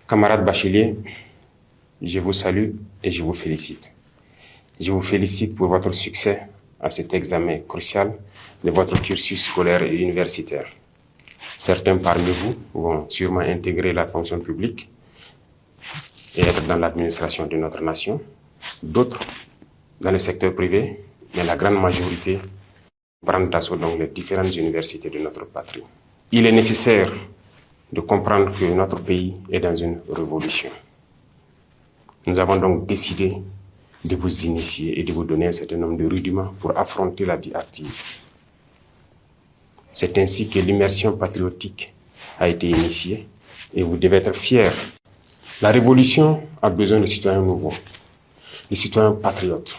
Camarades bacheliers, je vous salue et je vous félicite. Je vous félicite pour votre succès à cet examen crucial de votre cursus scolaire et universitaire. Certains parmi vous vont sûrement intégrer la fonction publique et être dans l'administration de notre nation, d'autres dans le secteur privé, mais la grande majorité prendre d'assaut donc les différentes universités de notre patrie. Il est nécessaire de comprendre que notre pays est dans une révolution. Nous avons donc décidé de vous initier et de vous donner un certain nombre de rudiments pour affronter la vie active. C'est ainsi que l'immersion patriotique a été initiée et vous devez être fiers. La révolution a besoin de citoyens nouveaux, de citoyens patriotes,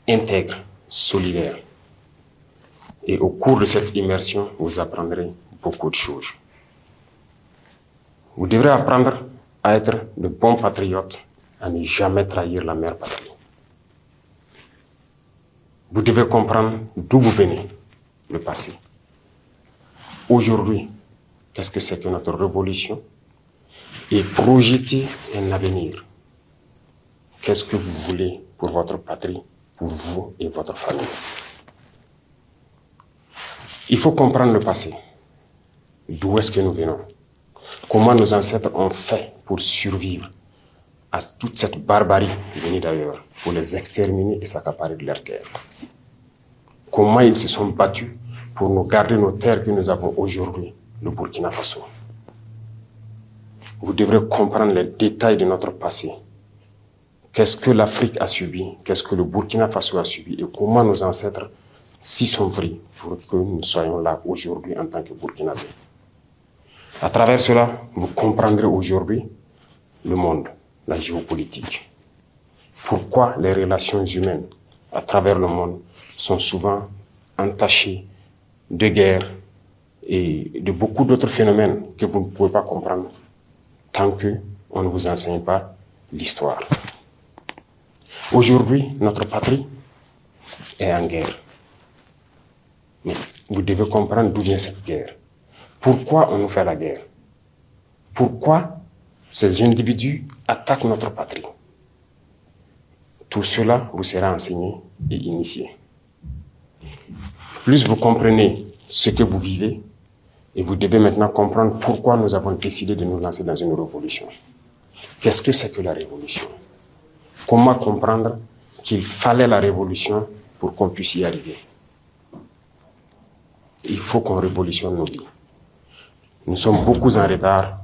intègres, solidaires. Et au cours de cette immersion, vous apprendrez beaucoup de choses. Vous devrez apprendre à être de bons patriotes, à ne jamais trahir la mère patrie. Vous devez comprendre d'où vous venez, le passé. Aujourd'hui, qu'est-ce que c'est que notre révolution? Et projeter un avenir. Qu'est-ce que vous voulez pour votre patrie, pour vous et votre famille? Il faut comprendre le passé. D'où est-ce que nous venons? Comment nos ancêtres ont fait pour survivre à toute cette barbarie venue d'ailleurs, pour les exterminer et s'accaparer de leurs terres? Comment ils se sont battus pour nous garder nos terres que nous avons aujourd'hui, le Burkina Faso? Vous devrez comprendre les détails de notre passé. Qu'est-ce que l'Afrique a subi? Qu'est-ce que le Burkina Faso a subi? Et comment nos ancêtres s'y sont pris pour que nous soyons là aujourd'hui en tant que Burkinabés. À travers cela, vous comprendrez aujourd'hui le monde, la géopolitique. Pourquoi les relations humaines à travers le monde sont souvent entachées de guerres et de beaucoup d'autres phénomènes que vous ne pouvez pas comprendre tant qu'on ne vous enseigne pas l'histoire. Aujourd'hui, notre patrie est en guerre. Mais vous devez comprendre d'où vient cette guerre. Pourquoi on nous fait la guerre? Pourquoi ces individus attaquent notre patrie? Tout cela vous sera enseigné et initié. Plus vous comprenez ce que vous vivez, et vous devez maintenant comprendre pourquoi nous avons décidé de nous lancer dans une révolution. Qu'est-ce que c'est que la révolution? Comment comprendre qu'il fallait la révolution pour qu'on puisse y arriver? Il faut qu'on révolutionne nos vies. Nous sommes beaucoup en retard